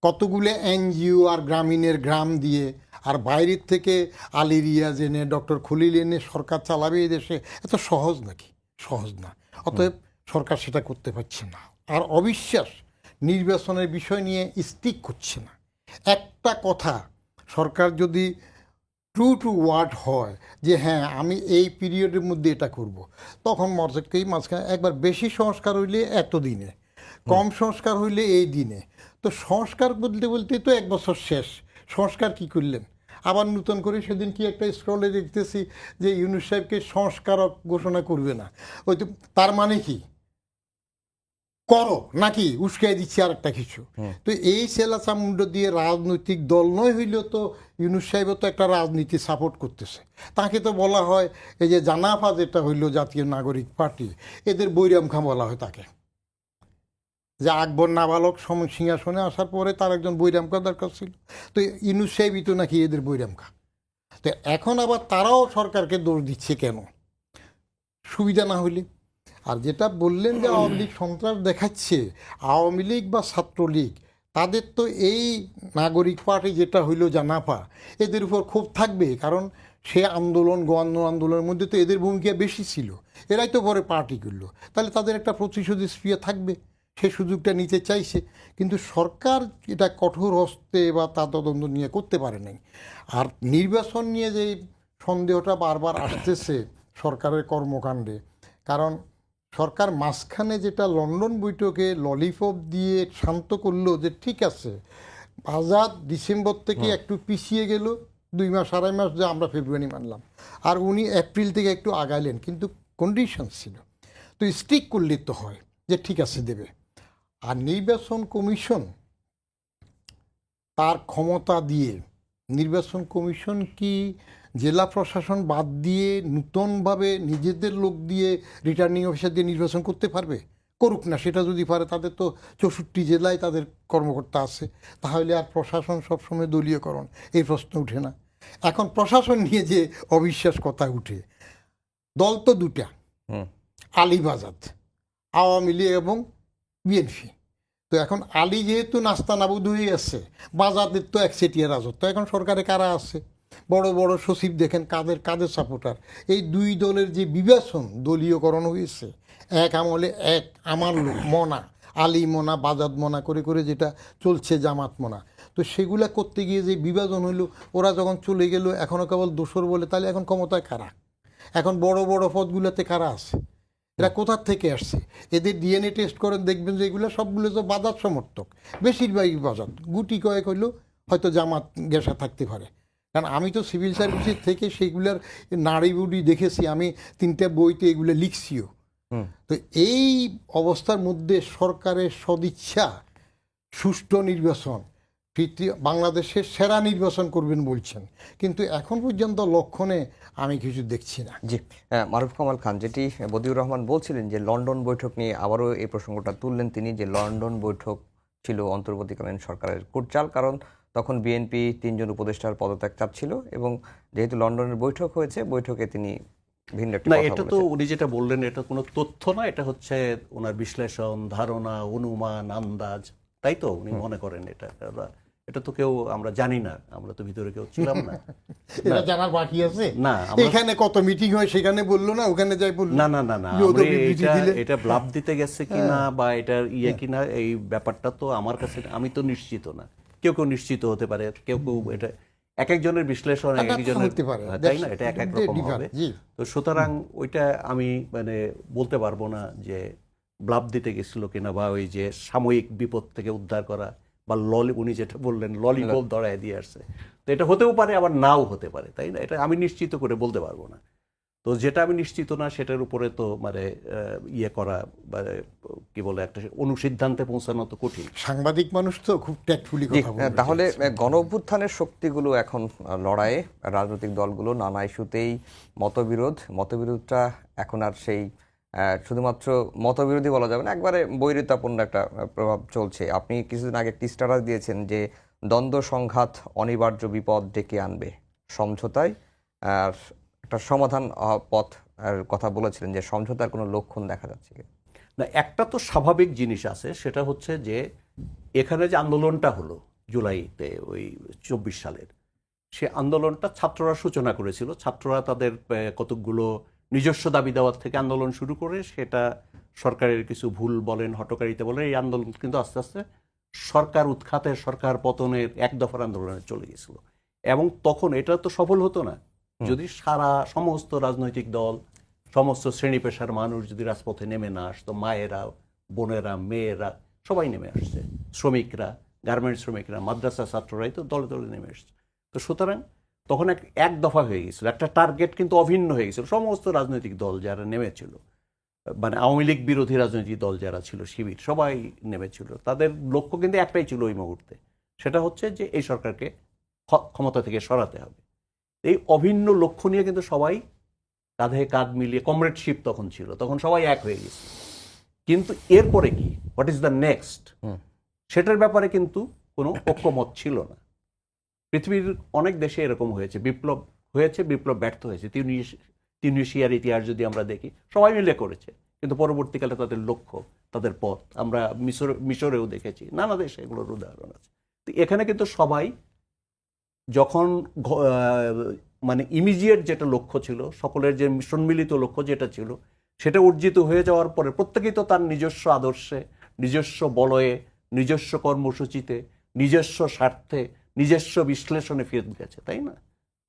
কতগুলো এনজিও আর গ্রামীণের গ্রাম দিয়ে আর বাইরের থেকে আলী রিয়াজ এনে, ডক্টর খলিল এনে সরকার চালাবে এই দেশে, এত সহজ নাকি? সহজ না। অতএব সরকার সেটা করতে পারছে না। আর অবিশ্বাস নির্বাচনের বিষয় নিয়ে স্টিক করছে না। একটা কথা, সরকার যদি ট্রু টু ওয়ার্ড হয় যে হ্যাঁ আমি এই পিরিয়ডের মধ্যে এটা করব, তখন মাঝখানে একবার বেশি সংস্কার হইলে এত দিনে, কম সংস্কার হইলে এই দিনে। তো সংস্কার বলতে বলতে তো 1 বছর শেষ। সংস্কার কি করলেন? আবার নতুন করে সেদিন কি একটা স্ক্রলে দেখতেছি যে ইউনূস সাহেবকে সংস্কারক ঘোষণা করবে না। ওই তো তার মানে কি করো নাকি উস্কাই দিচ্ছি আর একটা কিছু। তো এই সেলা চামুন্ড দিয়ে রাজনৈতিক দল নয় হইলেও তো ইউনূস সাহেবও তো একটা রাজনীতি সাপোর্ট করতেছে। তাকে তো বলা হয় এই যে জানাফা যেটা হইল জাতীয় নাগরিক পার্টি, এদের বৈরাম খাঁ বলা হয় তাকে। যে আকবর নাবালক সিংহাসনে আসার পরে তার একজন বৈরামকা দরকার ছিল, তো ইউনূস সাহেবই তো নাকি এদের বৈরামকা। তো এখন আবার তারাও সরকারকে দোষ দিচ্ছে কেন, সুবিধা না হইলে। আর যেটা বললেন যে আওয়ামী লীগ সন্ত্রাস দেখাচ্ছে, আওয়ামী লীগ বা ছাত্রলীগ তাদের তো এই নাগরিক পার্টি যেটা হইল জানাপা, এদের উপর ক্ষোভ থাকবে, কারণ সে আন্দোলন গণ আন্দোলনের মধ্যে তো এদের ভূমিকা বেশি ছিল, এরাই তো পরে পার্টি করলো, তাহলে তাদের একটা প্রতিশোধের স্পৃহা থাকবে, সে সুযোগটা নিতে চাইছে। কিন্তু সরকার এটা কঠোর হস্তে বা তা তদন্ত নিয়ে করতে পারে নাই। আর নির্বাচন নিয়ে যে সন্দেহটা বারবার আসতেছে সরকারের কর্মকাণ্ডে, কারণ সরকার মাঝখানে যেটা লন্ডন বৈঠকে ললিপপ দিয়ে শান্ত করলো যে ঠিক আছে আজাদ ডিসেম্বর থেকে একটু পিছিয়ে গেল 2 মাস 2.5 মাস, যে আমরা ফেব্রুয়ারি মানলাম, আর উনি এপ্রিল থেকে একটু আগাইলেন, কিন্তু কন্ডিশন ছিল। তো স্টিক করলে তো হয় যে ঠিক আছে দেবে। আর নির্বাচন কমিশন তার ক্ষমতা দিয়ে, নির্বাচন কমিশন কি জেলা প্রশাসন বাদ দিয়ে নূতনভাবে নিজেদের লোক দিয়ে রিটার্নিং অফিসার দিয়ে নির্বাচন করতে পারবে? করুক না, সেটা যদি পারে, তাদের তো 64 জেলায় তাদের কর্মকর্তা আছে, তাহলে আর প্রশাসন সবসময় দলীয়করণ এই প্রশ্ন উঠে না। এখন প্রশাসন নিয়ে যে অবিশ্বাস কথা উঠে, দল তো দুটা, আলিম আজাদ, আওয়ামী লীগ এবং বিএনপি। তো এখন আলী যেহেতু নাস্তানাবুদ হয়ে আছে, বাজাদের তো একচেটিয়া রাজত্ব, এখন সরকারে কারা আছে, বড় বড় সচিব দেখেন কাদের সাপোর্টার। এই দুই দলের যে বিভাজন দলীয়করণ হয়েছে, এক আমলে এক আমার লোক মনা, আলী মনা বাজাদ মনা করে করে যেটা চলছে জামাত মনা, তো সেগুলা করতে গিয়ে যে বিভাজন হইলো, ওরা যখন চলে গেল এখনও কেবল দোসর বলে, তাহলে এখন ক্ষমতায় কারা, এখন বড় বড় পদগুলোতে কারা আছে, এরা কোথার থেকে আসছে? এদের ডিএনএ টেস্ট করেন, দেখবেন যে এগুলো সবগুলো তো বাজার সমর্থক, বেশিরভাগই বাজার, গুটি কয়েক হইলেও হয়তো জামাত গেসা থাকতে পারে। কারণ আমি তো সিভিল সার্ভিসের থেকে সেইগুলার নাড়ি বুড়ি দেখেছি, আমি 3টা বইতে এগুলো লিখছিও। তো এই অবস্থার মধ্যে সরকারের সদিচ্ছা সুষ্ঠু নির্বাচন, বাংলাদেশের সেরা নির্বাচন করবেন বলছেন, কিন্তু এখন পর্যন্ত লক্ষণে আমি কিছু দেখছি না।
জি, মারুফ কামাল খান, যেটি বদিউর রহমান বলছিলেন যে লন্ডন বৈঠক নিয়ে আবারও এই প্রসঙ্গটা তুললেন তিনি, যে লন্ডন বৈঠক ছিল অন্তর্বর্তীকালীন সরকারের কুটচাল, কারণ তখন বিএনপি 3 জন উপদেষ্টার পদত্যাগ চাচ্ছিল, এবং যেহেতু লন্ডনের বৈঠক হয়েছে, বৈঠকে তিনি ভিন্ন একটা
না,
কথা
এটা তো
বলেছেন।
উনি যেটা বললেন এটা কোনো তথ্য না, এটা হচ্ছে ওনার বিশ্লেষণ, ধারণা, অনুমান, আন্দাজ, তাই তো উনি মনে করেন। এটা তো কেউ আমরা জানি না, আমরা তো ভিতরে কেউ ছিলাম না।
এটা জানার বাকি আছে
না,
এখানে কত মিটিং হয় সেখানে বললো না, ওখানে যাই বললো
না না না না, এটা ব্লাফ দিতে গেছে কিনা বা এটার কিনা, এই ব্যাপারটা তো আমার কাছে, আমি তো নিশ্চিত না। কেউ কেউ নিশ্চিত হতে পারে, কেউ কেউ এটা এক একজনের বিশ্লেষণ, এক একজনের, তাই না, এটা এক এক রকম হবে। তো সুতরাং ওইটা আমি মানে বলতে পারবো না যে ব্লাফ দিতে গেছিল কিনা, বা ওই যে সাময়িক বিপদ থেকে উদ্ধার করা, বা উনি যেটা বললেন ললিপপ দড়ায় দিয়ে আসছে, তো এটা হতেও পারে আবার নাও হতে পারে, তাই না, এটা আমি নিশ্চিত করে বলতে পারবো না। তো যেটা আমি নিশ্চিত না সেটার উপরে তো মানে করা, মানে কি বলে, একটা অনুসিদ্ধান্তে পৌঁছানো তো কঠিন।
সাংবাদিক মানুষ তো খুব ট্যাক্টফুলি কথা বলে।
তাহলে গণ অভ্যুত্থানের শক্তিগুলো এখন লড়াইয়ে, রাজনৈতিক দলগুলো নানা ইস্যুতেই মতবিরোধটা এখন আর সেই শুধুমাত্র মতবিরোধী বলা যাবে না, একবারে বৈরিতাপূর্ণ একটা প্রভাব চলছে। আপনি কিছুদিন আগে একটি স্ট্যাটাস দিয়েছেন যে দ্বন্দ্ব সংঘাত অনিবার্য বিপদ ডেকে আনবে, সমঝোতায় আর একটা সমাধান পথ কথা বলেছিলেন, যে সমঝোতার কোনো লক্ষণ দেখা যাচ্ছে কি
না। একটা তো স্বাভাবিক জিনিস আছে, সেটা হচ্ছে যে এখানে যে আন্দোলনটা হলো জুলাইতে ওই 24 সালের, সে আন্দোলনটা ছাত্ররা সূচনা করেছিল। ছাত্ররা তাদের কতকগুলো নিজস্ব দাবি দেওয়ার থেকে আন্দোলন শুরু করে, সেটা সরকারের কিছু ভুল বলেন, হটকারিতা বলেন, এই আন্দোলন কিন্তু আস্তে আস্তে সরকার উৎখাতের, সরকার পতনের এক দফার আন্দোলনে চলে গেছিল। এবং তখন এটা তো সফল হতো না যদি সমস্ত রাজনৈতিক দল, সমস্ত শ্রেণী পেশার মানুষ যদি রাজপথে নেমে না আসতো। মায়েরা, বোনেরা, মেয়েরা সবাই নেমে আসছে, শ্রমিকরা, গার্মেন্টস শ্রমিকরা, মাদ্রাসা ছাত্ররাই তো দলে দলে নেমে আসছে। তো সুতরাং তখন এক দফা হয়ে গেছিল, একটা টার্গেট কিন্তু অভিন্ন হয়ে গেছিল। সমস্ত রাজনৈতিক দল যারা নেমেছিল, মানে আওয়ামী লীগ বিরোধী রাজনৈতিক দল যারা ছিল, শিবির, সবাই নেমেছিল। তাদের লক্ষ্য কিন্তু একটাই ছিল ওই মুহূর্তে, সেটা হচ্ছে যে এই সরকারকে ক্ষমতা থেকে সরাতে হবে। এই অভিন্ন লক্ষ্য নিয়ে কিন্তু সবাই কাঁধে কাঁধ মিলিয়ে, কমরেডশিপ তখন ছিল, তখন সবাই এক হয়ে গেছে। কিন্তু এরপরে কি, হোয়াট ইজ দ্য নেক্সট, সেটার ব্যাপারে কিন্তু কোনো ঐক্যমত ছিল না। পৃথিবীর অনেক দেশে এরকম হয়েছে, বিপ্লব হয়েছে, বিপ্লব ব্যর্থ হয়েছে। তিউনিশিয়ার ইতিহাস যদি আমরা দেখি, সবাই মিলে করেছে, কিন্তু পরবর্তীকালে তাদের লক্ষ্য, তাদের পথ, আমরা মিশরেও দেখেছি, নানা দেশে এগুলোর উদাহরণ আছে। তো এখানে কিন্তু সবাই যখন মানে ইমিডিয়েট যেটা লক্ষ্য ছিল, সকলের যে সম্মিলিত লক্ষ্য যেটা ছিল, সেটা অর্জিত হয়ে যাওয়ার পরে প্রত্যেকেই তো তার নিজস্ব আদর্শে, নিজস্ব বলয়ে, নিজস্ব কর্মসূচিতে, নিজস্ব স্বার্থে, নিজস্ব বিশ্লেষণে ফিরে গেছে, তাই না?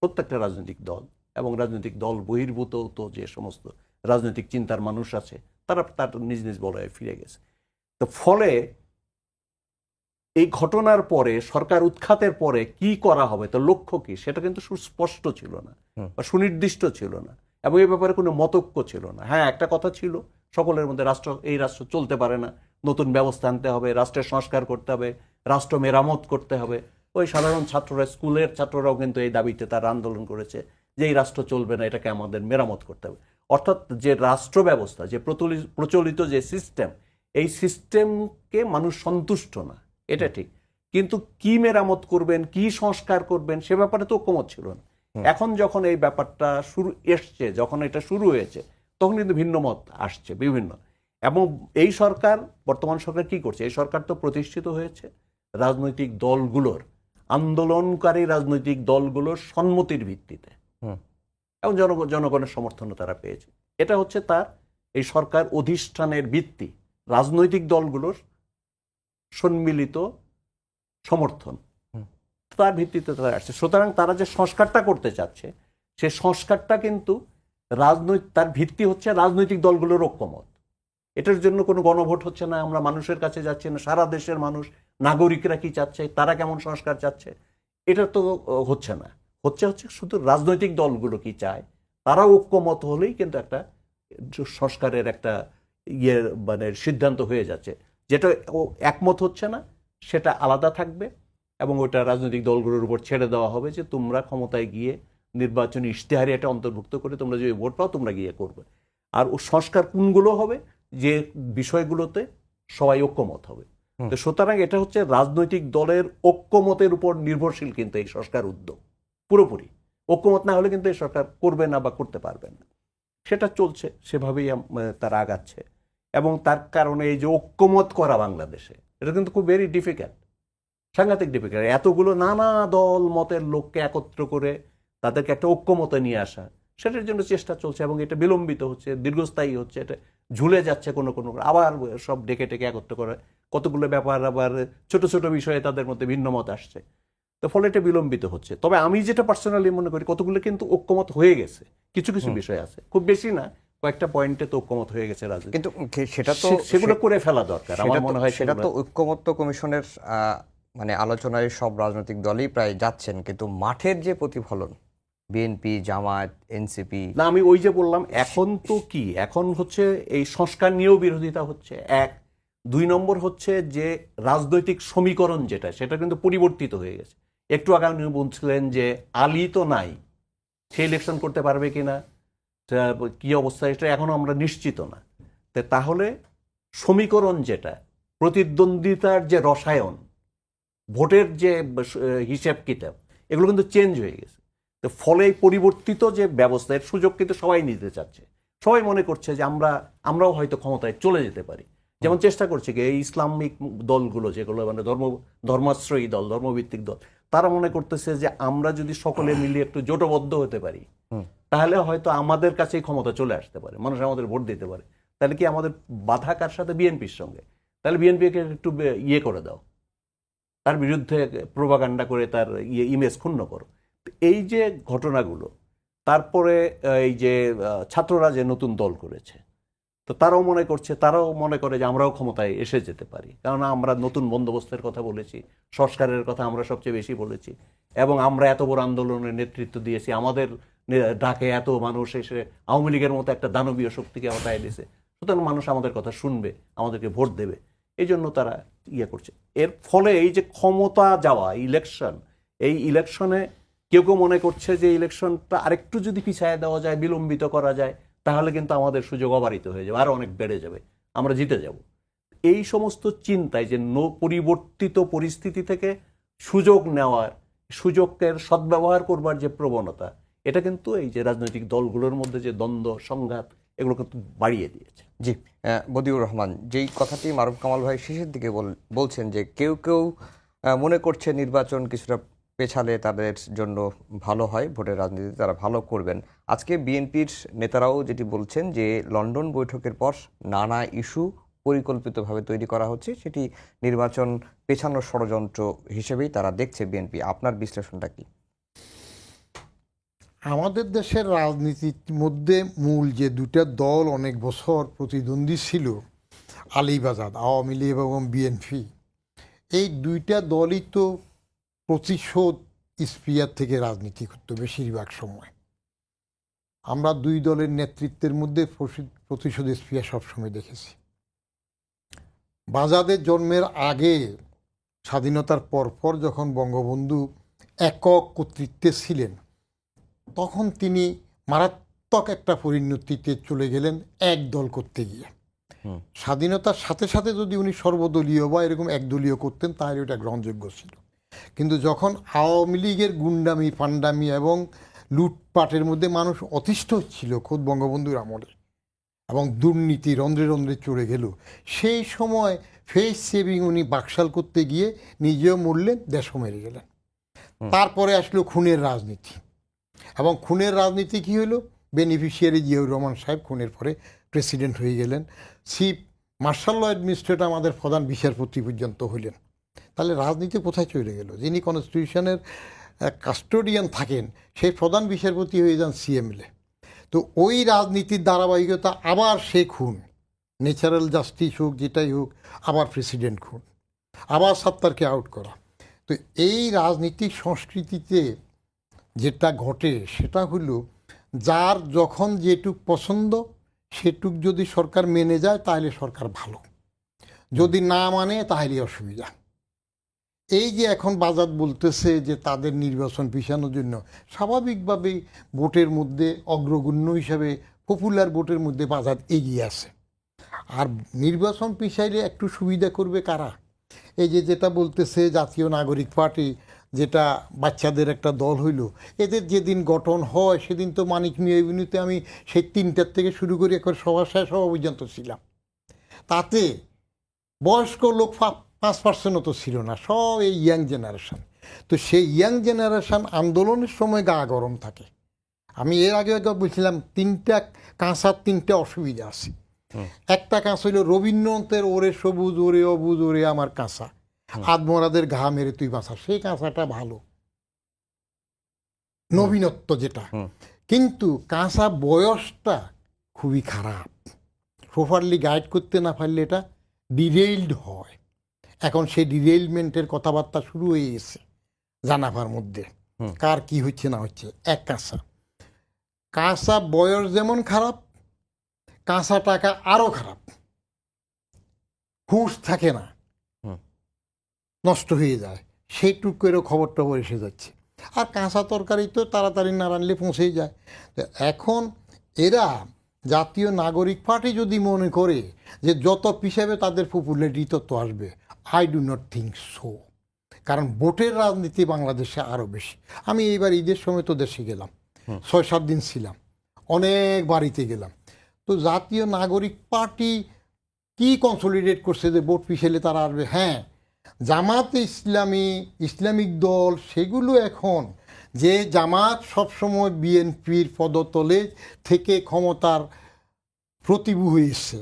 প্রত্যেকটা রাজনৈতিক দল এবং রাজনৈতিক দল বহির্ভূত তো যে সমস্ত রাজনৈতিক চিন্তার মানুষ আছে, তারা তার নিজ নিজ বলয়ে ফিরে গেছে। তো ফলে এই ঘটনার পরে, সরকার উৎখাতের পরে কি করা হবে, তো লক্ষ্য কি, সেটা কিন্তু সুস্পষ্ট ছিল না বা সুনির্দিষ্ট ছিল না, এবং এই ব্যাপারে কোনো মতৈক্য ছিল না। হ্যাঁ, একটা কথা ছিল সকলের মধ্যে, এই রাষ্ট্র চলতে পারে না, নতুন ব্যবস্থা আনতে হবে, রাষ্ট্রের সংস্কার করতে হবে, রাষ্ট্র মেরামত করতে হবে। ওই সাধারণ ছাত্ররা, স্কুলের ছাত্ররাও কিন্তু এই দাবিতে তারা আন্দোলন করেছে যে এই রাষ্ট্র চলবে না, এটাকে আমাদের মেরামত করতে হবে। অর্থাৎ যে রাষ্ট্র ব্যবস্থা, যে প্রচলিত যে সিস্টেম, এই সিস্টেমকে মানুষ সন্তুষ্ট না, এটা ঠিক, কিন্তু কি মেরামত করবেন, কি সংস্কার করবেন, সে ব্যাপারে তো ঐক্যমত ছিল না। এখন যখন এই ব্যাপারটা এসছে, যখন এটা শুরু হয়েছে, তখন কিন্তু ভিন্ন মত আসছে বিভিন্ন। এবং এই সরকার, বর্তমান সরকার কি করছে, এই সরকার তো প্রতিষ্ঠিত হয়েছে রাজনৈতিক দলগুলোর, আন্দোলনকারী রাজনৈতিক দলগুলোর সম্মতির ভিত্তিতে, এবং জনগণের সমর্থনও তারা পেয়েছে। এটা হচ্ছে তার এই সরকার অধিষ্ঠানের ভিত্তি, রাজনৈতিক দলগুলোর সম্মিলিত সমর্থন, তার ভিত্তিতে তারা আসছে। সুতরাং তারা যে সংস্কারটা করতে চাচ্ছে, সে সংস্কারটা কিন্তু তার ভিত্তি হচ্ছে রাজনৈতিক দলগুলোর ঐক্যমত। এটার জন্য কোনো গণভোট হচ্ছে না, আমরা মানুষের কাছে যাচ্ছি না, সারা দেশের মানুষ, নাগরিকরা কি চাচ্ছে, তারা কেমন সংস্কার চাচ্ছে, এটা তো হচ্ছে না। হচ্ছে শুধু রাজনৈতিক দলগুলো কি চায়, তারা ঐক্যমত হলেই কিন্তু একটা সংস্কারের একটা মানে সিদ্ধান্ত হয়ে যাচ্ছে। যেটা একমত হচ্ছে না, সেটা আলাদা থাকবে, এবং ওটা রাজনৈতিক দলগুলোর উপর ছেড়ে দেওয়া হবে যে তোমরা ক্ষমতায় গিয়ে নির্বাচনী ইশতেহারে এটা অন্তর্ভুক্ত করে তোমরা যদি ভোট পাও, তোমরা গিয়ে করবে। আর ও সংস্কার কোনগুলো হবে, যে বিষয়গুলোতে সবাই ঐক্যমত হবে। তো সুতরাং এটা হচ্ছে রাজনৈতিক দলের ঐক্যমতের উপর নির্ভরশীল কিন্তু এই সংস্কার উদ্যোগ, পুরোপুরি ঐক্যমত না হলে কিন্তু এই সরকার করবে না বা করতে পারবে না। সেটা চলছে, সেভাবেই তারা আগাচ্ছে। এবং তার কারণে এই যে ঐক্যমত করা বাংলাদেশে, এটা কিন্তু খুব ভেরি ডিফিকাল্ট, সাংঘাতিক ডিফিকাল্ট। এতগুলো নানা দল মতের লোককে একত্র করে তাদেরকে একটা ঐক্যমতে নিয়ে আসা, সেটার জন্য চেষ্টা চলছে, এবং এটা বিলম্বিত হচ্ছে, দীর্ঘস্থায়ী হচ্ছে, এটা ঝুলে যাচ্ছে কোনো আবার সব ডেকে একত্র করে কতগুলো ব্যাপার, আবার ছোট ছোট বিষয়ে তাদের মধ্যে ভিন্ন মত আসছে, তো ফলে এটা বিলম্বিত হচ্ছে। তবে আমি যেটা পার্সোনালি মনে করি, কতগুলো কিন্তু ঐক্যমত হয়ে গেছে, কিছু কিছু বিষয় আছে, খুব বেশি না, কয়েকটা পয়েন্টে তো ঐক্যমত হয়ে গেছে রাজনীতি,
কিন্তু সেটা তো
সেগুলো করে ফেলা দরকার আমার মনে হয়।
সেটা তো ঐক্যমত্য কমিশনের মানে আলোচনায় সব রাজনৈতিক দলই প্রায় যাচ্ছেন, কিন্তু মাঠের যে প্রতিফলন, বিএনপি, জামায়াত, এনসিপি,
না, আমি ওই যে বললাম, এখন তো কি, এখন হচ্ছে এই সংস্কার নিয়েও বিরোধিতা হচ্ছে, এক। দুই নম্বর হচ্ছে যে রাজনৈতিক সমীকরণ যেটা, সেটা কিন্তু পরিবর্তিত হয়ে গেছে। একটু আগে আপনি বলছিলেন যে আলী তো নাই, সে ইলেকশন করতে পারবে কিনা, কি অবস্থা, এটা এখনো আমরা নিশ্চিত না। তাহলে সমীকরণ যেটা, প্রতিদ্বন্দ্বিতার যে রসায়ন, ভোটের যে হিসাব কিতাব, এগুলো কিন্তু চেঞ্জ হয়ে গেছে। তো ফলে পরিবর্তিত যে ব্যবস্থার সুযোগ কিন্তু সবাই নিতে চাচ্ছে, সবাই মনে করছে যে আমরাও হয়তো ক্ষমতায় চলে যেতে পারি। যেমন চেষ্টা করছে কি এই ইসলামিক দলগুলো, যেগুলো মানে ধর্মাশ্রয়ী দল, ধর্মভিত্তিক দল, তারা মনে করতেছে যে আমরা যদি সকলে মিলিয়ে একটু জোটবদ্ধ হতে পারি, তাহলে হয়তো আমাদের কাছেই ক্ষমতা চলে আসতে পারে, মানুষ আমাদের ভোট দিতে পারে। তাহলে কি আমাদের বাধা কার সাথে? বিএনপির সঙ্গে। তাহলে বিএনপিকে একটু ইয়ে করে দাও, তার বিরুদ্ধে প্রোপাগান্ডা করে তার ইমেজ ক্ষুণ্ণ করো। এই যে ঘটনাগুলো, তারপরে এই যে ছাত্ররা যে নতুন দল করেছে, তো তারাও মনে করে যে আমরাও ক্ষমতায় এসে যেতে পারি, কারণ আমরা নতুন বন্দোবস্তের কথা বলেছি, সংস্কারের কথা আমরা সবচেয়ে বেশি বলেছি, এবং আমরা এত বড় আন্দোলনের নেতৃত্ব দিয়েছি, আমাদের ডাকে এত মানুষ এসে আওয়ামী লীগের মতো একটা দানবীয় শক্তিকে হটায় দিয়েছে, সুতরাং মানুষ আমাদের কথা শুনবে, আমাদেরকে ভোট দেবে, এই জন্য তারা ইয়ে করছে। এর ফলে এই যে ক্ষমতা যাওয়া ইলেকশন, এই ইলেকশনে কেউ কেউ মনে করছে যে ইলেকশনটা আরেকটু যদি পিছায় দেওয়া যায়, বিলম্বিত করা যায়, তাহলে কিন্তু আমাদের সুযোগ অবারিত হয়ে যাবে, আরো অনেক বেড়ে যাবে, আমরা জিতে যাব। এই সমস্ত চিন্তায় যে পরিবর্তিত পরিস্থিতি থেকে সুযোগ নেওয়ার, সুযোগের সদ্ব্যবহার করবার যে প্রবণতা, এটা কিন্তু এই যে রাজনৈতিক দলগুলোর মধ্যে যে দ্বন্দ্ব সংঘাত, এগুলো কিন্তু বাড়িয়ে দিয়েছে।
জি, বদিউর রহমান, যেই কথাটি মারুফ কামাল ভাই শেষের দিকে বলছেন যে কেউ কেউ মনে করছে নির্বাচন কিছুটা পেছালে তাদের জন্য ভালো হয়, ভোটের রাজনীতিতে তারা ভালো করবেন। আজকে বিএনপির নেতারাও যেটি বলছেন যে লন্ডন বৈঠকের পর নানা ইস্যু পরিকল্পিতভাবে তৈরি করা হচ্ছে, সেটি নির্বাচন পেছানোর ষড়যন্ত্র হিসেবেই তারা দেখছে বিএনপি। আপনার বিশ্লেষণটা কি?
আমাদের দেশের রাজনীতির মধ্যে মূল যে দুটা দল অনেক বছর প্রতিদ্বন্দ্বী ছিল, আলীবাজাদ, আওয়ামী লীগ এবং বিএনপি, এই দুইটা দলই তো প্রতিশোধ স্পিয়ার থেকে রাজনীতি করতো বেশিরভাগ সময়। আমরা দুই দলের নেতৃত্বের মধ্যে প্রতিশোধ স্পিয়ার সবসময় দেখেছি। বাজাদের জন্মের আগে, স্বাধীনতার পরপর যখন বঙ্গবন্ধু একক কর্তৃত্বে ছিলেন, তখন তিনি মারাত্মক একটা পরিণতিতে চলে গেলেন এক দল করতে গিয়ে। স্বাধীনতার সাথে সাথে যদি উনি সর্বদলীয় বা এরকম একদলীয় করতেন তাহলে ওটা গ্রহণযোগ্য ছিল। কিন্তু যখন আওয়ামী লীগের গুন্ডামি, পান্ডামি এবং লুটপাটের মধ্যে মানুষ অতিষ্ঠ ছিল খোদ বঙ্গবন্ধুর আমলে, এবং দুর্নীতি রন্ধ্রে রন্ধ্রে চড়ে গেল, সেই সময় ফেস সেভিং উনি বাকশাল করতে গিয়ে নিজেও মরলেন, দেশও মেরে গেলেন। তারপরে আসলো খুনের রাজনীতি, এবং খুনের রাজনীতি কী হলো? বেনিফিশিয়ারি জিয়াউর রহমান সাহেব খুনের পরে প্রেসিডেন্ট হয়ে গেলেন, চিফ মার্শাল ল অ্যাডমিনিস্ট্রেটর আমাদের প্রধান বিচারপতি পর্যন্ত হইলেন। তাহলে রাজনীতি কোথায় চলে গেল? যিনি কনস্টিটিউশনের কাস্টোডিয়ান থাকেন সেই প্রধান বিচারপতি হয়ে যান সিএমএলএ। তো ওই রাজনীতির ধারাবাহিকতা, আবার সে খুন, ন্যাচারাল জাস্টিস হোক যেটাই হোক, আবার প্রেসিডেন্ট খুন, আবার সত্তারকে আউট করা। তো এই রাজনীতিক সংস্কৃতিতে যেটা ঘটে সেটা হলো, যার যখন যেটুক পছন্দ সেটুক যদি সরকার মেনে যায় তাহলে সরকার ভালো, যদি না মানে তাহলে অসুবিধা। এই যে এখন বাজার বলতেছে যে তাদের নির্বাচন পিছানোর জন্য, স্বাভাবিকভাবেই ভোটের মধ্যে অগ্রগণ্য হিসাবে পপুলার ভোটের মধ্যে বাজার এগিয়ে আছে। আর নির্বাচন পিছাইলে একটু সুবিধা করবে কারা? এই যে যেটা বলতেছে জাতীয় নাগরিক পার্টি, যেটা বাচ্চাদের একটা দল হইল, এদের যেদিন গঠন হয় সেদিন তো মানিক মিয়া এভিনিউতে আমি সেই 3টার থেকে শুরু করে একবার সভা শেষ হওয়া পর্যন্ত ছিলাম। তাতে বয়স্ক লোক 5% তো ছিল না, সব এই ইয়াং জেনারেশন। তো সেই ইয়াং জেনারেশন আন্দোলনের সময় গা গরম থাকে। আমি এর আগে একবার বলছিলাম 3টা অসুবিধা আছে। একটা কাঁচ হইল রবীন্দ্রনাথের ওরে সবুজ ওরে অবুজ ওরে আমার কাঁচা, আদমরাদের ঘা মেরে তুই বাঁচা, সেই কাঁচাটা ভালো, নবীনত্ব যেটা। কিন্তু কাঁচা বয়সটা খুবই খারাপ, প্রপারলি গাইড করতে না পারলে এটা ডিরেইলড হয়। এখন সেই ডিরেইলমেন্টের কথাবার্তা শুরু হয়ে গেছে জানাবার মধ্যে, কার কি হচ্ছে না হচ্ছে। এক কাঁচা বয়স যেমন খারাপ, কাঁচা টাকা আরো খারাপ, হুঁশ থাকে না, নষ্ট হয়ে যায়, সেইটুকুরও খবর টবর এসে যাচ্ছে। আর কাঁচা তরকারি তো তাড়াতাড়ি না রানলে পৌঁছেই যায়। এখন এরা জাতীয় নাগরিক পার্টি যদি মনে করে যে যত পিছাবে তাদের পপুলারিটি তত আসবে, I do not think so. কারণ ভোটের রাজনীতি বাংলাদেশে আরও বেশি। আমি এইবার ঈদের সময় তো দেশে গেলাম, 6-7 দিন ছিলাম, অনেক বাড়িতে গেলাম। তো জাতীয় নাগরিক পার্টি কি কনসলিডেট করছে যে ভোট পিছালে তারা আসবে? হ্যাঁ, জামাতে ইসলামী, ইসলামিক দল, সেগুলো এখন যে জামাত সবসময় বিএনপির পদতলে থেকে ক্ষমতার প্রতিভূ হয়েছে,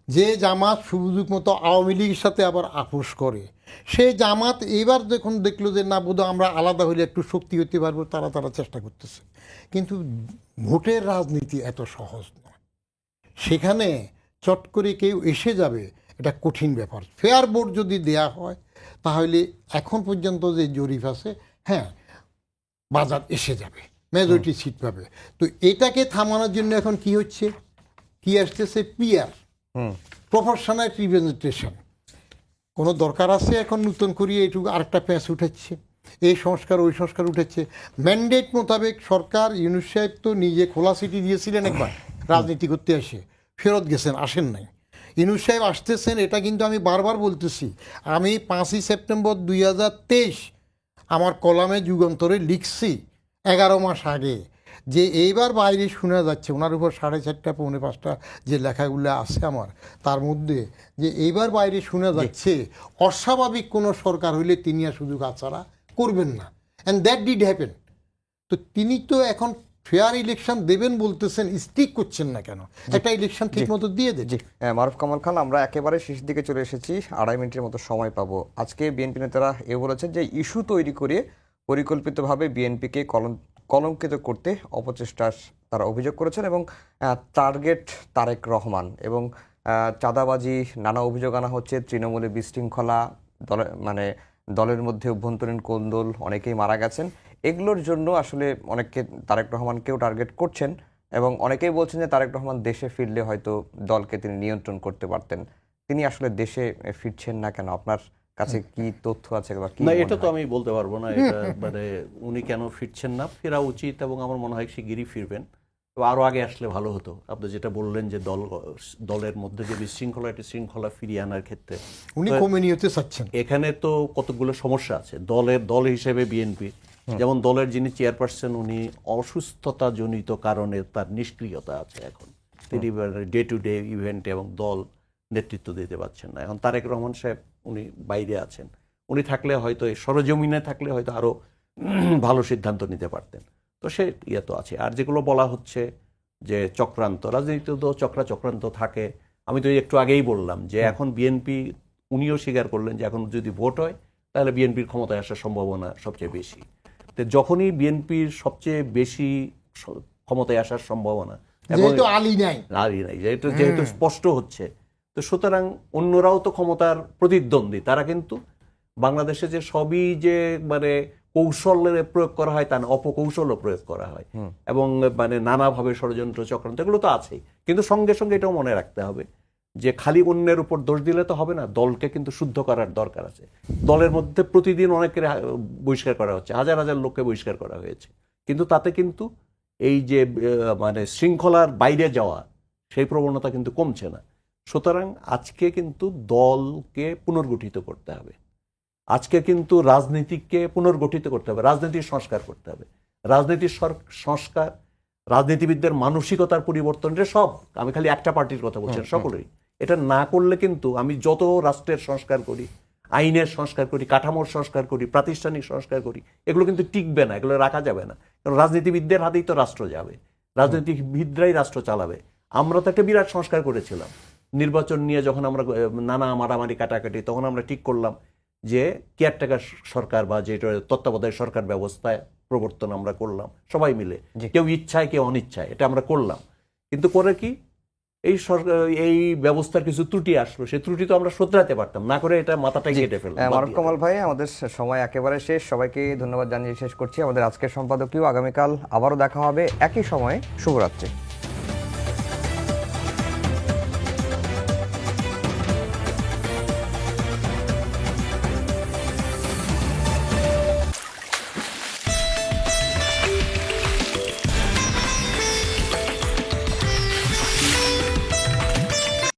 যে জামাত সুযোগ মতো আওয়ামী লীগের সাথে আবার আপোষ করে, সে জামাত এবার যখন দেখলো যে না বোধহয় আমরা আলাদা হলে একটু শক্তি হতে পারবো, তারা চেষ্টা করতেছে। কিন্তু ভোটের রাজনীতি এত সহজ নয়, সেখানে চট করে কেউ এসে যাবে, এটা কঠিন ব্যাপার। ফেয়ার ভোট যদি দেয়া হয় তাহলে এখন পর্যন্ত যে জরিপ আছে, হ্যাঁ বাজার এসে যাবে, মেজরিটি সিট পাবে। তো এটাকে থামানোর জন্য এখন কি হচ্ছে, কি আসতেছে? PR, professional representation. কোনো দরকার আছে এখন নতুন করিয়ে এইটুকু আরেকটা প্যাঁচ উঠেছে, এই সংস্কার ওই সংস্কার উঠেছে। ম্যান্ডেট মোতাবেক সরকার, ইউনূস সাহেব তো নিজে খোলা সিটি দিয়েছিলেন একবার রাজনীতি করতে এসে, ফেরত গেছেন, আসেন নাই। ইউনূস সাহেব আসতেছেন, এটা কিন্তু আমি বারবার বলতেছি। আমি 5ই সেপ্টেম্বর 2023 আমার কলামে যুগান্তরে লিখছি 11 মাস আগে, যে এইবার বাইরে শোনা যাচ্ছে ওনার উপর 4:30 পৌনে 5টা যে লেখাগুলো আছে আমার, তার মধ্যে যে এইবার বাইরে শোনা যাচ্ছে অস্বাভাবিক কোনো সরকার হইলে তিনি আর সুযোগ আচারা করবেন না, অ্যান্ড দ্যাট ডিড হ্যাপেন। তো তিনি তো এখন ফেয়ার ইলেকশন দেবেন বলতেছেন, স্টিক করছেন না কেন? একটা ইলেকশন ঠিক মতো দিয়ে দেন।
জি, মারুফ কামাল খান, আমরা একেবারে শেষের দিকে চলে এসেছি, 2.5 মিনিটের মতো সময় পাবো। আজকে বিএনপি নেতারা বলেছেন যে ইস্যু তৈরি করে পরিকল্পিতভাবে বিএনপিকে কলঙ্কিত করতে অপচেষ্টার তারা অভিযোগ করেছেন, এবং টার্গেট তারেক রহমান, এবং চাঁদাবাজি নানা অভিযোগ আনা হচ্ছে, তৃণমূলে বিশৃঙ্খলা, দলের মধ্যে অভ্যন্তরীণ কোন্দল, অনেকেই মারা গেছেন। এগুলোর জন্য আসলে অনেকে তারেক রহমানকেও টার্গেট করছেন, এবং অনেকেই বলছেন যে তারেক রহমান দেশে ফিরলে হয়তো দলকে তিনি নিয়ন্ত্রণ করতে পারতেন। তিনি আসলে দেশে ফিরছেন না কেন? আপনার কাছে কি তথ্য আছে বা কি?
না, এটা তো আমি বলতে পারবো না। এটা উনি কেন ফিরছেন না, ফেরা উচিত, এবং আমার মনে হয় শিগগিরই ফিরবেন। তো আরো আগে আসলে ভালো হতো। আপনি যেটা বললেন যে দলের মধ্যে যে বিশৃঙ্খলা, একটা শৃঙ্খলা ফিরিয়ে আনার ক্ষেত্রে
উনি কমে নিতে চাচ্ছেন।
এখানে তো কতগুলো সমস্যা আছে দল হিসেবে বিএনপি। যেমন দলের যিনি চেয়ারপারসন, উনি অসুস্থতা জনিত কারণে তার নিষ্ক্রিয়তা আছে এখন। তিনি ডে টু ডে ইভেন্টে এবং দল নেতৃত্ব দিতে পারছেন না। এখন তারেক রহমান সাহেব উনি বাইরে আছেন। উনি থাকলে হয়তো এই সরজমিনে থাকলে হয়তো আরো ভালো সিদ্ধান্ত নিতে পারতেন। তো সে তো আছে। আর যেগুলো বলা হচ্ছে যে চক্রান্ত, রাজনীতিতে তো চক্রান্ত থাকে। আমি তো একটু আগেই বললাম যে এখন বিএনপি, উনিও স্বীকার করলেন যে এখন যদি ভোট হয় তাহলে বিএনপির ক্ষমতায় আসার সম্ভাবনা সবচেয়ে বেশি। তো যখনই বিএনপির সবচেয়ে বেশি ক্ষমতায় আসার সম্ভাবনা,
যেহেতু আলী নাই,
যেহেতু স্পষ্ট হচ্ছে, তো সুতরাং অন্যরাও তো ক্ষমতার প্রতিদ্বন্দ্বী। তারা কিন্তু বাংলাদেশে যে সবই যে কৌশলের প্রয়োগ করা হয় তা না, অপকৌশলও প্রয়োগ করা হয়, এবং নানাভাবে ষড়যন্ত্র চক্রান্ত এগুলো তো আছেই। কিন্তু সঙ্গে সঙ্গে এটাও মনে রাখতে হবে যে খালি অন্যের উপর দোষ দিলে তো হবে না, দলকে কিন্তু শুদ্ধ করার দরকার আছে। দলের মধ্যে প্রতিদিন অনেকের বহিষ্কার করা হচ্ছে, হাজার হাজার লোককে বহিষ্কার করা হয়েছে, কিন্তু তাতে কিন্তু এই যে শৃঙ্খলার বাইরে যাওয়া, সেই প্রবণতা কিন্তু কমছে না। সুতরাং আজকে কিন্তু দলকে পুনর্গঠিত করতে হবে, আজকে কিন্তু রাজনীতিকে পুনর্গঠিত করতে হবে, রাজনীতির সংস্কার করতে হবে। রাজনীতির সংস্কার, রাজনীতিবিদদের মানসিকতার পরিবর্তন, এটা সব, আমি খালি একটা পার্টির কথা বলছি, সকলেই। এটা না করলে কিন্তু আমি যত রাষ্ট্রের সংস্কার করি, আইনের সংস্কার করি, কাঠামোর সংস্কার করি, প্রাতিষ্ঠানিক সংস্কার করি, এগুলো কিন্তু টিকবে না, এগুলো রাখা যাবে না। কারণ রাজনীতিবিদদের হাতেই তো রাষ্ট্র যাবে, রাজনীতিবিদরাই রাষ্ট্র চালাবে। আমরা তো একটা বিরাট সংস্কার করেছিলাম নির্বাচন নিয়ে, যখন আমরা নানা মারামারি কাটাকাটি, তখন আমরা ঠিক করলাম যে কেয়ারটেকার সরকার বা যেটা তত্ত্বাবধায়ক সরকার ব্যবস্থায় প্রবর্তন আমরা করলাম সবাই মিলে, কেউ ইচ্ছায় কেউ অনিচ্ছায়, এটা আমরা করলাম। কিন্তু করে কি, এই ব্যবস্থার কিছু ত্রুটি আসলো, সেই ত্রুটি তো আমরা শোধরাতে পারতাম না, করে এটা মাথাটাই কেটে ফেললাম।
মারুফ কামাল ভাই, আমাদের সময় একেবারে শেষ। সবাইকে ধন্যবাদ জানিয়ে শেষ করছি। আমাদের আজকের সম্পাদকীয় আগামীকাল আবারও দেখা হবে একই সময়ে। শুভরাত্রি।